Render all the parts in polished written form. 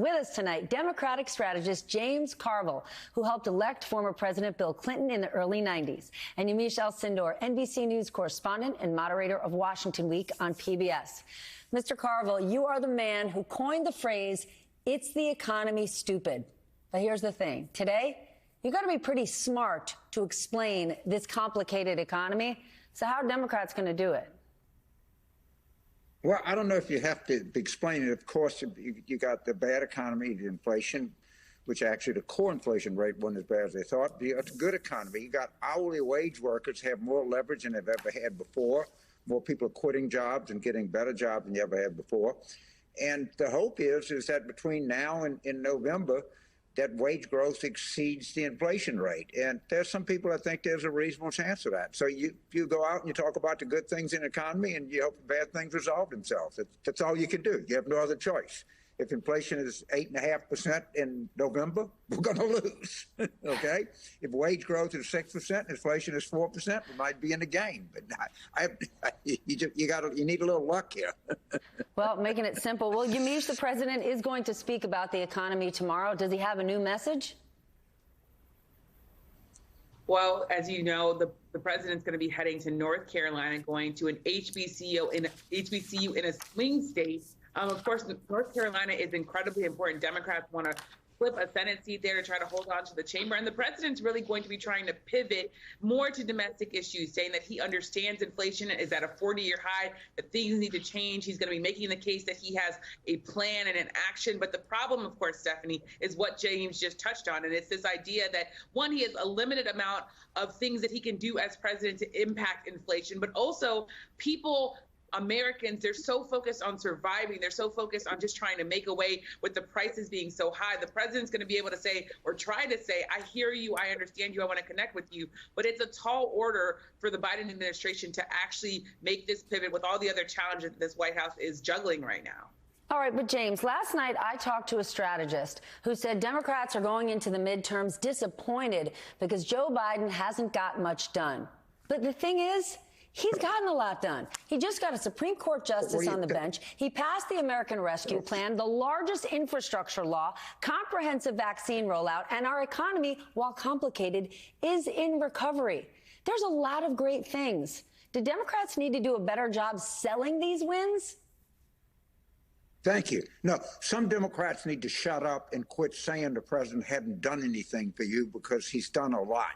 With us tonight, Democratic strategist James Carville, who helped elect former President Bill Clinton in the early 90s, and Yamiche Alcindor, NBC News correspondent and moderator of Washington Week on PBS. Mr. Carville, you are the man who coined the phrase, "It's the economy, stupid." But here's the thing. Today, you got to be pretty smart to explain this complicated economy. So how are Democrats going to do it? Well, I don't know if you have to explain it. Of course, you got the bad economy, the inflation, which actually the core inflation rate wasn't as bad as they thought. It's a good economy. You got hourly wage workers have more leverage than they've ever had before. More people are quitting jobs and getting better jobs than you ever had before. And the hope is that between now and in November, that wage growth exceeds the inflation rate. And there's some people that think there's a reasonable chance of that. So you go out and you talk about the good things in the economy and you hope the bad things resolve themselves. That's all you can do. You have no other choice. If inflation is 8.5% in November, we're going to lose. Okay? If wage growth is 6%, inflation is 4%, we might be in the game. But you need a little luck here. Well, making it simple. Well, Yamiche, the president is going to speak about the economy tomorrow. Does he have a new message? Well, as you know, the president's going to be heading to North Carolina, going to an HBCU in a swing state. Of course, North Carolina is incredibly important. Democrats want to flip a Senate seat there to try to hold on to the chamber. And the president's really going to be trying to pivot more to domestic issues, saying that he understands inflation is at a 40-year high, that things need to change. He's going to be making the case that he has a plan and an action. But the problem, of course, Stephanie, is what James just touched on. And it's this idea that, one, he has a limited amount of things that he can do as president to impact inflation, but also Americans, they're so focused on surviving. They're so focused on just trying to make a way with the prices being so high. The president's going to be able to say, or try to say, I hear you, I understand you, I want to connect with you. But it's a tall order for the Biden administration to actually make this pivot with all the other challenges that this White House is juggling right now. All right, but James, last night I talked to a strategist who said Democrats are going into the midterms disappointed because Joe Biden hasn't got much done. But the thing is, he's gotten a lot done. He just got a Supreme Court justice on the bench. He passed the American Rescue Plan, the largest infrastructure law, comprehensive vaccine rollout, and our economy, while complicated, is in recovery. There's a lot of great things. Do Democrats need to do a better job selling these wins? Thank you. No, some Democrats need to shut up and quit saying the president hadn't done anything for you, because he's done a lot.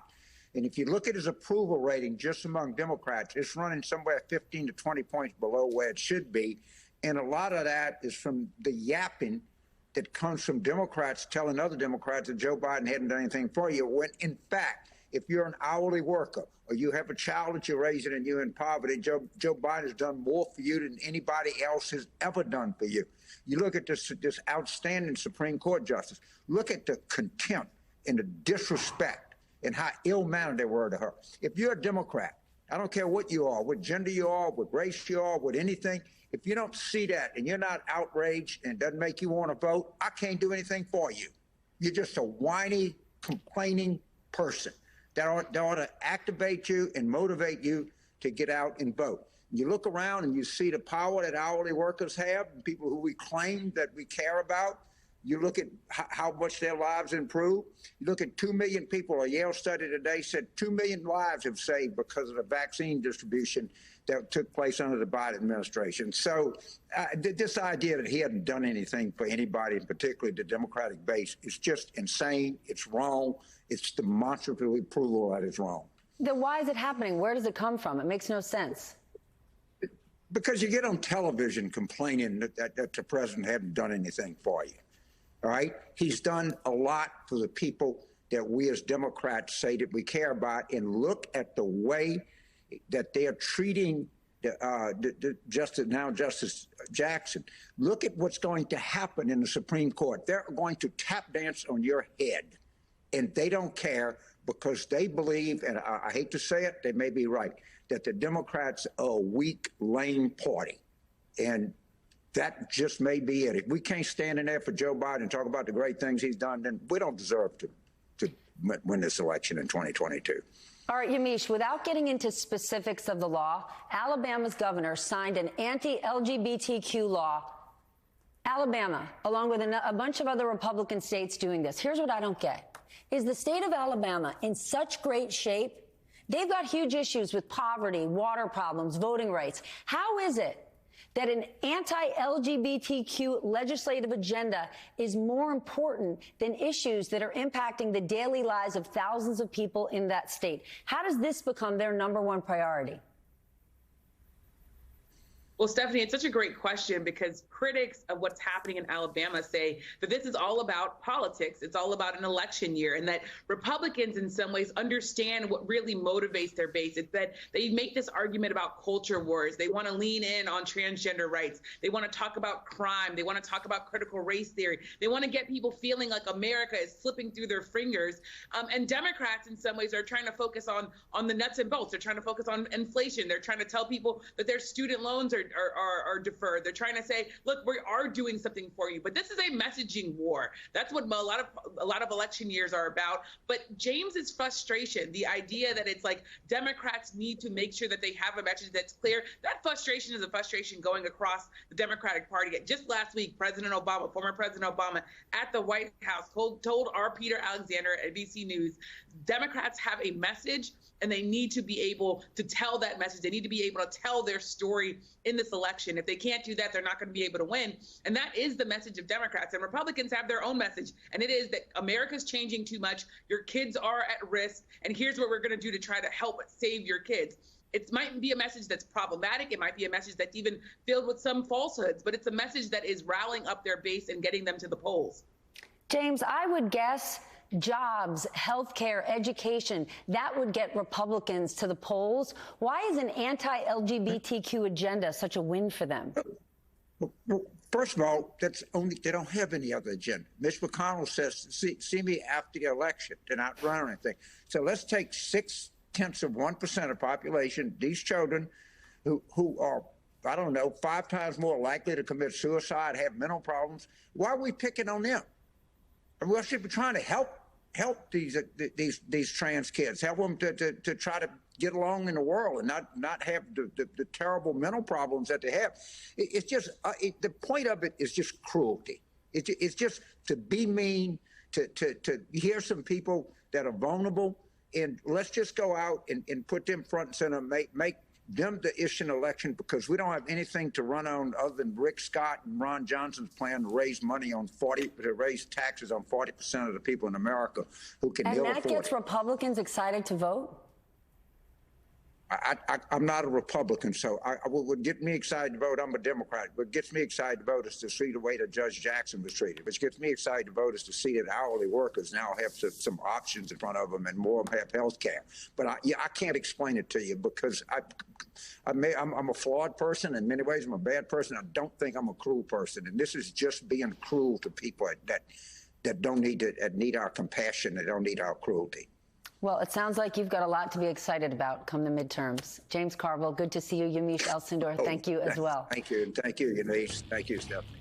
And if you look at his approval rating just among Democrats, it's running somewhere 15 to 20 points below where it should be. And a lot of that is from the yapping that comes from Democrats telling other Democrats that Joe Biden hadn't done anything for you, when, in fact, if you're an hourly worker or you have a child that you're raising and you're in poverty, Joe Biden has done more for you than anybody else has ever done for you. You look at this outstanding Supreme Court justice. Look at the contempt and the disrespect and how ill-mannered they were to her. If you're a Democrat, I don't care what you are, what gender you are, what race you are, what anything, if you don't see that and you're not outraged and it doesn't make you want to vote, I can't do anything for you. You're just a whiny, complaining person. That ought to activate you and motivate you to get out and vote. You look around and you see the power that hourly workers have, and people who we claim that we care about. You look at how much their lives improve. You look at 2 million people. A Yale study today said 2 million lives have saved because of the vaccine distribution that took place under the Biden administration. So this idea that he hadn't done anything for anybody, particularly the Democratic base, is just insane. It's wrong. It's demonstrably provable that it's wrong. Then why is it happening? Where does it come from? It makes no sense. Because you get on television complaining that the president hadn't done anything for you. All right? He's done a lot for the people that we as Democrats say that we care about. And look at the way that they are treating Justice Jackson. Look at what's going to happen in the Supreme Court. They're going to tap dance on your head. And they don't care, because they believe, and I hate to say it, they may be right, that the Democrats are a weak, lame party. And that just may be it. If we can't stand in there for Joe Biden and talk about the great things he's done, then we don't deserve to win this election in 2022. All right, Yamiche, without getting into specifics of the law, Alabama's governor signed an anti-LGBTQ law Alabama, along with a bunch of other Republican states doing this. Here's what I don't get. Is the state of Alabama in such great shape? They've got huge issues with poverty, water problems, voting rights. How is it that an anti-LGBTQ legislative agenda is more important than issues that are impacting the daily lives of thousands of people in that state? How does this become their #1 priority? Well, Stephanie, it's such a great question because critics of what's happening in Alabama say that this is all about politics. It's all about an election year, and that Republicans in some ways understand what really motivates their base. It's that they make this argument about culture wars. They want to lean in on transgender rights. They want to talk about crime. They want to talk about critical race theory. They want to get people feeling like America is slipping through their fingers. And Democrats in some ways are trying to focus on the nuts and bolts. They're trying to focus on inflation. They're trying to tell people that their student loans are deferred. They're trying to say, look, we are doing something for you. But this is a messaging war. That's what a lot of election years are about. But James's frustration, the idea that it's like Democrats need to make sure that they have a message that's clear, that frustration is a frustration going across the Democratic Party. Just last week, former President Obama, at the White House told our Peter Alexander at ABC News, Democrats have a message and they need to be able to tell that message. They need to be able to tell their story in this election. If they can't do that, they're not going to be able to win. And that is the message of Democrats. And Republicans have their own message. And it is that America's changing too much. Your kids are at risk. And here's what we're going to do to try to help save your kids. It might be a message that's problematic. It might be a message that's even filled with some falsehoods. But it's a message that is rallying up their base and getting them to the polls. James, I would guess jobs, healthcare, education, that would get Republicans to the polls. Why is an anti-LGBTQ agenda such a win for them? Well, first of all, they don't have any other agenda. Mitch McConnell says, see me after the election. They're not running anything. So let's take 0.6% of the population, these children who are, I don't know, 5 times more likely to commit suicide, have mental problems. Why are we picking on them? And we should be trying to help these trans kids, help them to try to get along in the world and not have the terrible mental problems that they have. It's just the point of it is just cruelty. It's just to be mean, to hear some people that are vulnerable, and let's just go out and put them front and center, make them the issue in election, because we don't have anything to run on other than Rick Scott and Ron Johnson's plan to raise money to raise taxes on 40% of the people in America who can ill afford it. And that gets Republicans excited to vote? I'm not a Republican, so what gets me excited to vote, I'm a Democrat. What gets me excited to vote is to see the way that Judge Jackson was treated. What gets me excited to vote is to see that hourly workers now have some options in front of them and more of them have health care. But I can't explain it to you because I'm a flawed person. In many ways, I'm a bad person. I don't think I'm a cruel person. And this is just being cruel to people that don't need our compassion. They don't need our cruelty. Well, it sounds like you've got a lot to be excited about come the midterms. James Carville, good to see you. Yamiche Alcindor, thank you as well. Thank you. And thank you, Eunice. Thank you, Stephanie.